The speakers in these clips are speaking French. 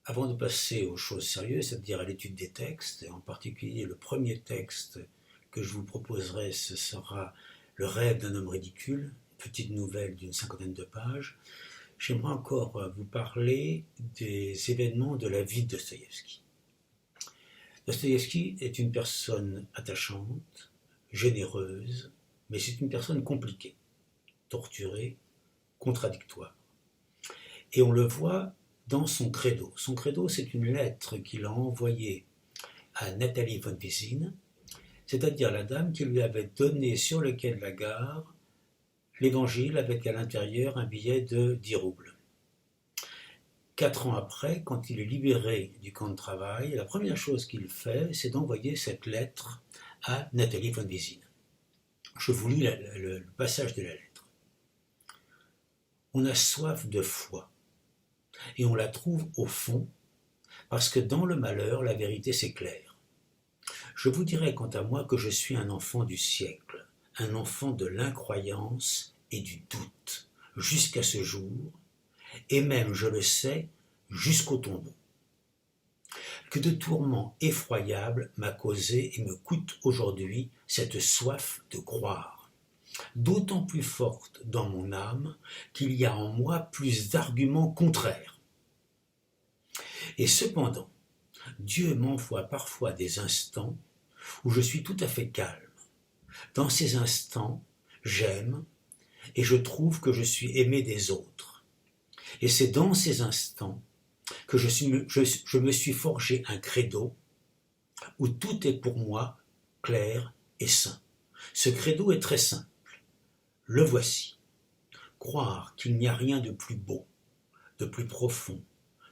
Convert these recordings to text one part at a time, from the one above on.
Avant de passer aux choses sérieuses, c'est-à-dire à l'étude des textes, et en particulier le premier texte que je vous proposerai, ce sera Le rêve d'un homme ridicule, petite nouvelle d'une cinquantaine de pages, j'aimerais encore vous parler des événements de la vie de Dostoïevski. Dostoïevski est une personne attachante, généreuse, mais c'est une personne compliquée, torturée, contradictoire. Et on le voit dans son credo. Son credo, c'est une lettre qu'il a envoyée à Nathalie von Wyszyn, c'est-à-dire la dame qui lui avait donné sur le quai de la gare l'évangile avec à l'intérieur un billet de 10 roubles. 4 ans après, quand il est libéré du camp de travail, la première chose qu'il fait, c'est d'envoyer cette lettre à Nathalie von Wyszyn. Je vous lis le passage de la lettre. On a soif de foi, et on la trouve au fond, parce que dans le malheur, la vérité s'éclaire. Je vous dirai quant à moi que je suis un enfant du siècle, un enfant de l'incroyance et du doute, jusqu'à ce jour, et même, je le sais, jusqu'au tombeau. Que de tourments effroyables m'a causé et me coûte aujourd'hui cette soif de croire, d'autant plus forte dans mon âme qu'il y a en moi plus d'arguments contraires. Et cependant, Dieu m'envoie parfois des instants où je suis tout à fait calme. Dans ces instants, j'aime et je trouve que je suis aimé des autres. Et c'est dans ces instants que je me suis forgé un credo où tout est pour moi clair et sain. Ce credo est très simple. Le voici. Croire qu'il n'y a rien de plus beau, de plus profond,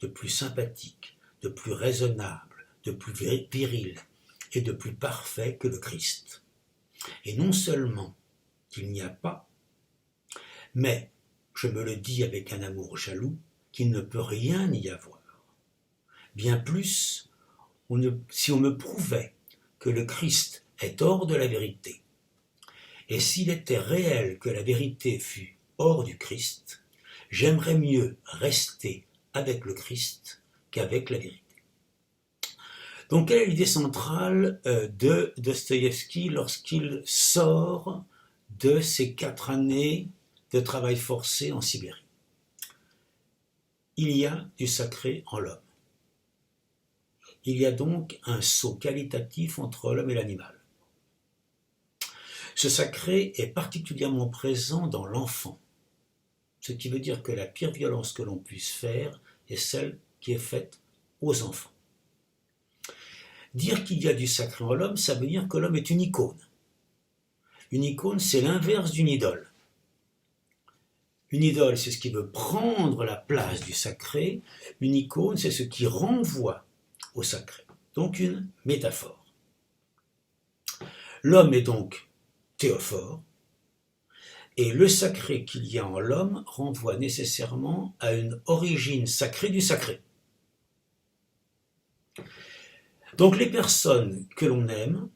de plus sympathique, de plus raisonnable, de plus viril et de plus parfait que le Christ. Et non seulement qu'il n'y a pas, mais, je me le dis avec un amour jaloux, qu'il ne peut rien y avoir. Bien plus, si on me prouvait que le Christ est hors de la vérité, et s'il était réel que la vérité fût hors du Christ, j'aimerais mieux rester avec le Christ qu'avec la vérité. Donc, quelle est l'idée centrale de Dostoïevski lorsqu'il sort de ces 4 années de travail forcé en Sibérie? Il y a du sacré en l'homme. Il y a donc un saut qualitatif entre l'homme et l'animal. Ce sacré est particulièrement présent dans l'enfant, ce qui veut dire que la pire violence que l'on puisse faire est celle qui est faite aux enfants. Dire qu'il y a du sacré en l'homme, ça veut dire que l'homme est une icône. Une icône, c'est l'inverse d'une idole. Une idole, c'est ce qui veut prendre la place du sacré. Une icône, c'est ce qui renvoie au sacré. Donc une métaphore. L'homme est donc théophore, et le sacré qu'il y a en l'homme renvoie nécessairement à une origine sacrée du sacré. Donc les personnes que l'on aime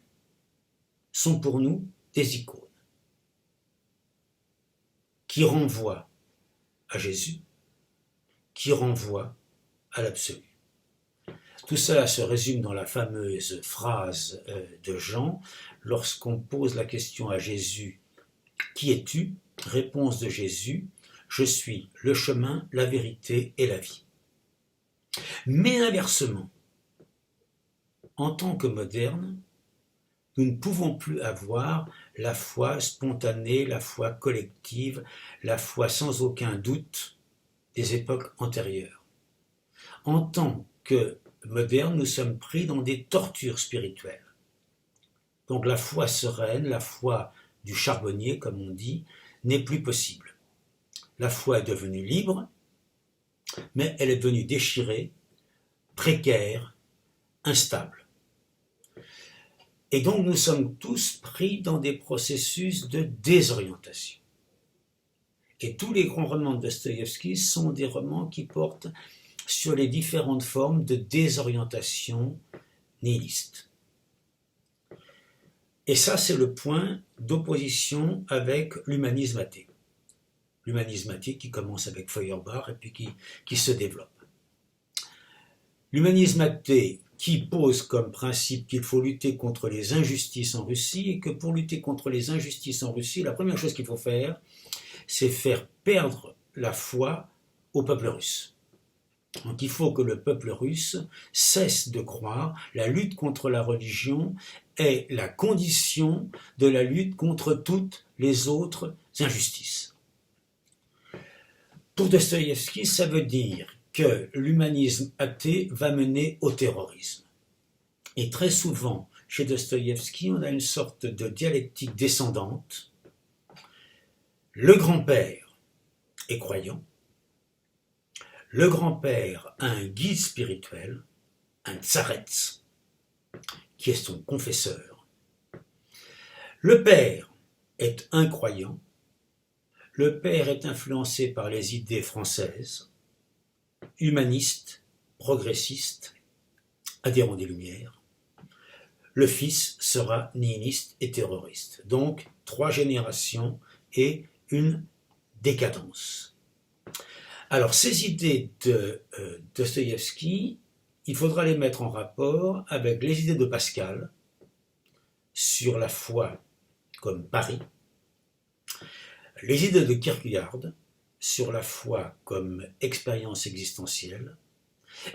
sont pour nous des icônes qui renvoient à Jésus, qui renvoient à l'absolu. Tout cela se résume dans la fameuse phrase de Jean, lorsqu'on pose la question à Jésus « Qui es-tu » Réponse de Jésus « Je suis le chemin, la vérité et la vie ». Mais inversement, en tant que modernes, nous ne pouvons plus avoir la foi spontanée, la foi collective, la foi sans aucun doute des époques antérieures. En tant que modernes, nous sommes pris dans des tortures spirituelles. Donc la foi sereine, la foi du charbonnier, comme on dit, n'est plus possible. La foi est devenue libre, mais elle est devenue déchirée, précaire, instable. Et donc nous sommes tous pris dans des processus de désorientation. Et tous les grands romans de Dostoïevski sont des romans qui portent sur les différentes formes de désorientation nihiliste. Et ça, c'est le point d'opposition avec l'humanisme athée. L'humanisme athée qui commence avec Feuerbach et puis qui se développe. L'humanisme athée qui pose comme principe qu'il faut lutter contre les injustices en Russie et que pour lutter contre les injustices en Russie, la première chose qu'il faut faire, c'est faire perdre la foi au peuple russe. Donc il faut que le peuple russe cesse de croire la lutte contre la religion est la condition de la lutte contre toutes les autres injustices. Pour Dostoïevski, ça veut dire que l'humanisme athée va mener au terrorisme. Et très souvent, chez Dostoïevski, on a une sorte de dialectique descendante. Le grand-père est croyant. Le grand-père a un guide spirituel, un tsaretz, qui est son confesseur. Le père est incroyant. Le père est influencé par les idées françaises, humanistes, progressistes, adhérent des Lumières. Le fils sera nihiliste et terroriste. Donc, 3 générations et une décadence. Alors, ces idées de Dostoïevski, il faudra les mettre en rapport avec les idées de Pascal sur la foi comme pari, les idées de Kierkegaard sur la foi comme expérience existentielle,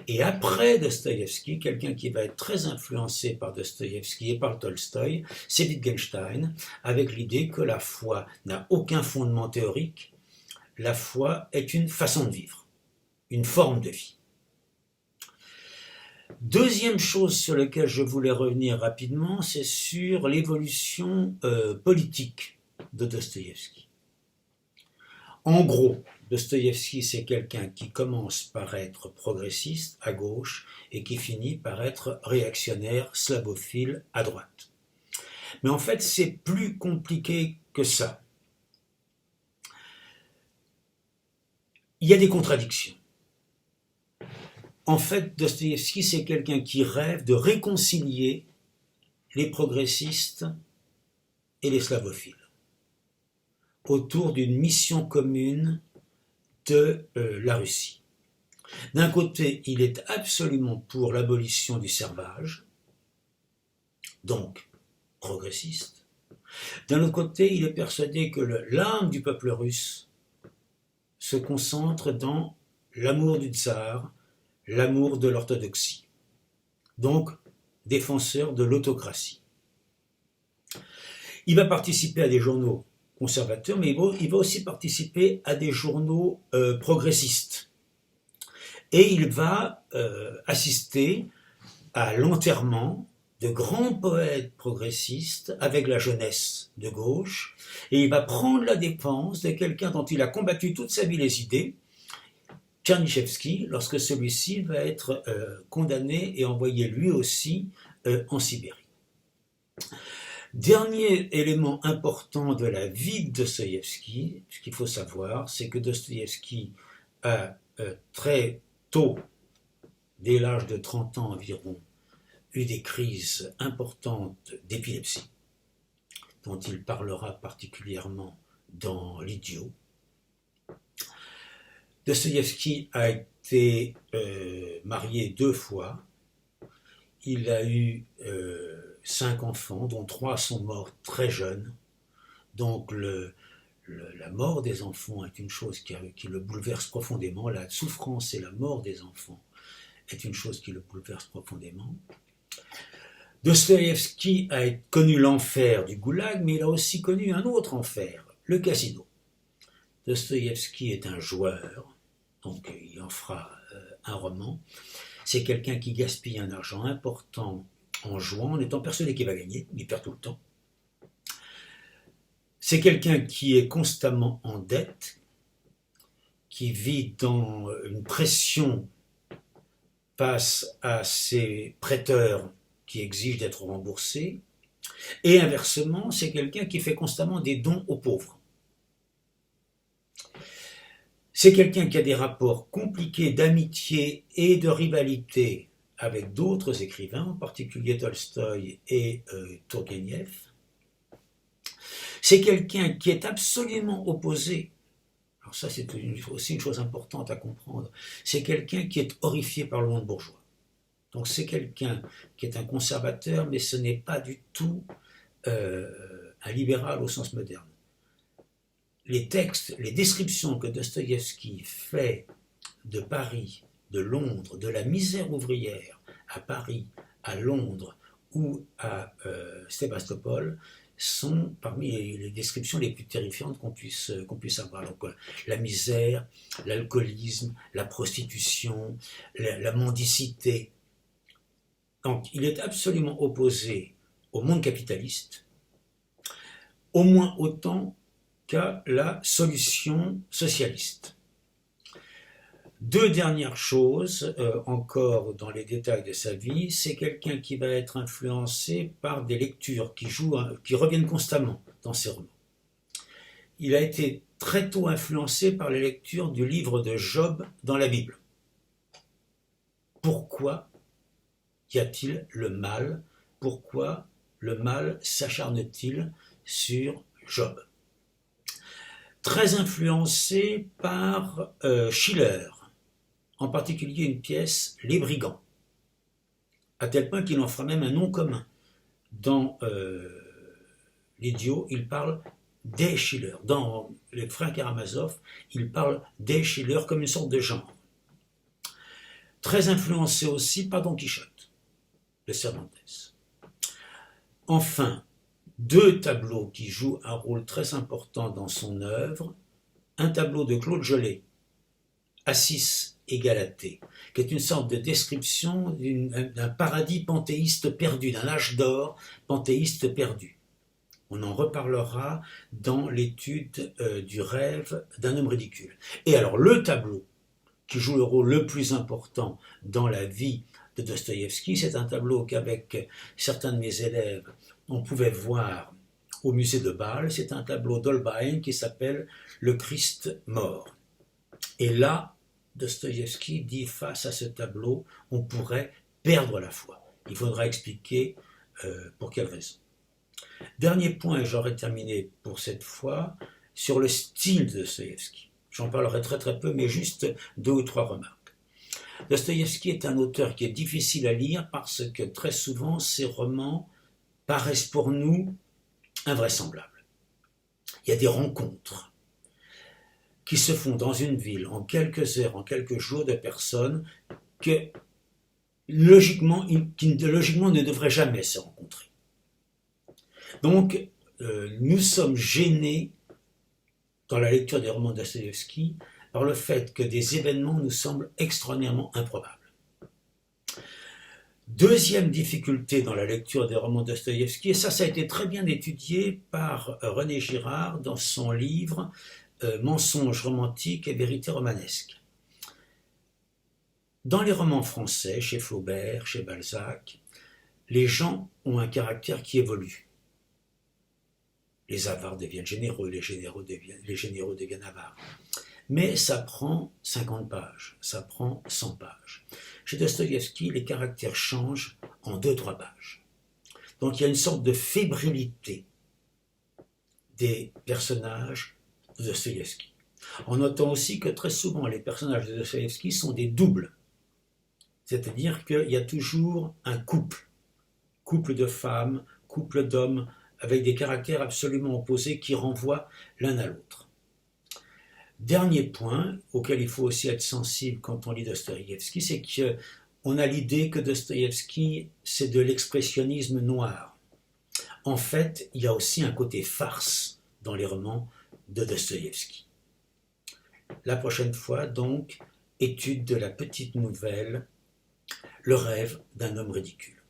et après Dostoïevski, quelqu'un qui va être très influencé par Dostoïevski et par Tolstoï, c'est Wittgenstein, avec l'idée que la foi n'a aucun fondement théorique, la foi est une façon de vivre, une forme de vie. Deuxième chose sur laquelle je voulais revenir rapidement, c'est sur l'évolution politique de Dostoïevski. En gros, Dostoïevski, c'est quelqu'un qui commence par être progressiste à gauche et qui finit par être réactionnaire, slavophile à droite. Mais en fait, c'est plus compliqué que ça. Il y a des contradictions. En fait, Dostoïevski, c'est quelqu'un qui rêve de réconcilier les progressistes et les slavophiles autour d'une mission commune de la Russie. D'un côté, il est absolument pour l'abolition du servage, donc progressiste. D'un autre côté, il est persuadé que l'âme du peuple russe se concentre dans l'amour du tsar, l'amour de l'orthodoxie. Donc, défenseur de l'autocratie. Il va participer à des journaux conservateur, mais il va aussi participer à des journaux progressistes. Et il va assister à l'enterrement de grands poètes progressistes avec la jeunesse de gauche, et il va prendre la défense de quelqu'un dont il a combattu toute sa vie les idées, Tchernychevski, lorsque celui-ci va être condamné et envoyé lui aussi en Sibérie. Dernier élément important de la vie de Dostoïevski, ce qu'il faut savoir, c'est que Dostoïevski a très tôt, dès l'âge de 30 ans environ, eu des crises importantes d'épilepsie, dont il parlera particulièrement dans L'Idiot. Dostoïevski a été marié 2 fois. Il a eu 5 enfants, dont 3 sont morts très jeunes. Donc la mort des enfants est une chose qui le bouleverse profondément. La souffrance et la mort des enfants est une chose qui le bouleverse profondément. Dostoïevski a connu l'enfer du goulag, mais il a aussi connu un autre enfer, le casino. Dostoïevski est un joueur, donc il en fera un roman. C'est quelqu'un qui gaspille un argent important en jouant, en étant persuadé qu'il va gagner, il perd tout le temps. C'est quelqu'un qui est constamment en dette, qui vit dans une pression face à ses prêteurs qui exigent d'être remboursés, et inversement, c'est quelqu'un qui fait constamment des dons aux pauvres. C'est quelqu'un qui a des rapports compliqués d'amitié et de rivalité avec d'autres écrivains, en particulier Tolstoï et Tourgueniev. C'est quelqu'un qui est absolument opposé, alors ça c'est aussi une chose importante à comprendre, c'est quelqu'un qui est horrifié par le monde bourgeois. Donc c'est quelqu'un qui est un conservateur, mais ce n'est pas du tout un libéral au sens moderne. Les textes, les descriptions que Dostoïevski fait de Paris, de Londres, de la misère ouvrière à Paris, à Londres ou à Sébastopol, sont parmi les descriptions les plus terrifiantes qu'on puisse avoir. Donc, la misère, l'alcoolisme, la prostitution, la mendicité. Donc, il est absolument opposé au monde capitaliste, au moins autant qu'à la solution socialiste. Deux dernières choses, encore dans les détails de sa vie, c'est quelqu'un qui va être influencé par des lectures qui reviennent constamment dans ses romans. Il a été très tôt influencé par la lecture du livre de Job dans la Bible. Pourquoi y a-t-il le mal? Pourquoi le mal s'acharne-t-il sur Job? Très influencé par Schiller, en particulier une pièce, Les Brigands, à tel point qu'il en fera même un nom commun. Dans l'Idiot, il parle des Schiller. Dans Les Frères Karamazov, il parle des Schiller comme une sorte de genre. Très influencé aussi par Don Quichotte, de Cervantes. Enfin, deux tableaux qui jouent un rôle très important dans son œuvre. Un tableau de Claude Gelée, Assis et Galatée, qui est une sorte de description d'un paradis panthéiste perdu, d'un âge d'or panthéiste perdu. On en reparlera dans l'étude du rêve d'un homme ridicule. Et alors le tableau qui joue le rôle le plus important dans la vie de Dostoïevski, c'est un tableau qu'avec certains de mes élèves, on pouvait voir au musée de Bâle. C'est un tableau d'Holbein qui s'appelle « Le Christ mort ». Et là, Dostoïevski dit face à ce tableau, on pourrait perdre la foi. Il faudra expliquer pour quelle raison. Dernier point, et j'aurai terminé pour cette fois, sur le style de Dostoïevski. J'en parlerai très très peu, mais juste deux ou trois remarques. Dostoïevski est un auteur qui est difficile à lire parce que très souvent ses romans paraissent pour nous invraisemblables. Il y a des rencontres qui se font dans une ville en quelques heures, en quelques jours de personnes qui logiquement ne devraient jamais se rencontrer. Donc, nous sommes gênés dans la lecture des romans de Dostoïevski par le fait que des événements nous semblent extraordinairement improbables. Deuxième difficulté dans la lecture des romans de Dostoïevski, et ça a été très bien étudié par René Girard dans son livre Mensonges romantiques et vérité romanesque. Dans les romans français, chez Flaubert, chez Balzac, les gens ont un caractère qui évolue. Les avares deviennent généreux, les généreux deviennent avares. Mais ça prend 50 pages, ça prend 100 pages. Chez Dostoïevski, les caractères changent en 2-3 pages. Donc il y a une sorte de fébrilité des personnages de Dostoïevski. En notant aussi que très souvent les personnages de Dostoïevski sont des doubles. C'est-à-dire qu'il y a toujours un couple de femmes, couple d'hommes, avec des caractères absolument opposés qui renvoient l'un à l'autre. Dernier point auquel il faut aussi être sensible quand on lit Dostoïevski, c'est qu'on a l'idée que Dostoïevski, c'est de l'expressionnisme noir. En fait, il y a aussi un côté farce dans les romans de Dostoïevski. La prochaine fois, donc, étude de la petite nouvelle « Le rêve d'un homme ridicule ».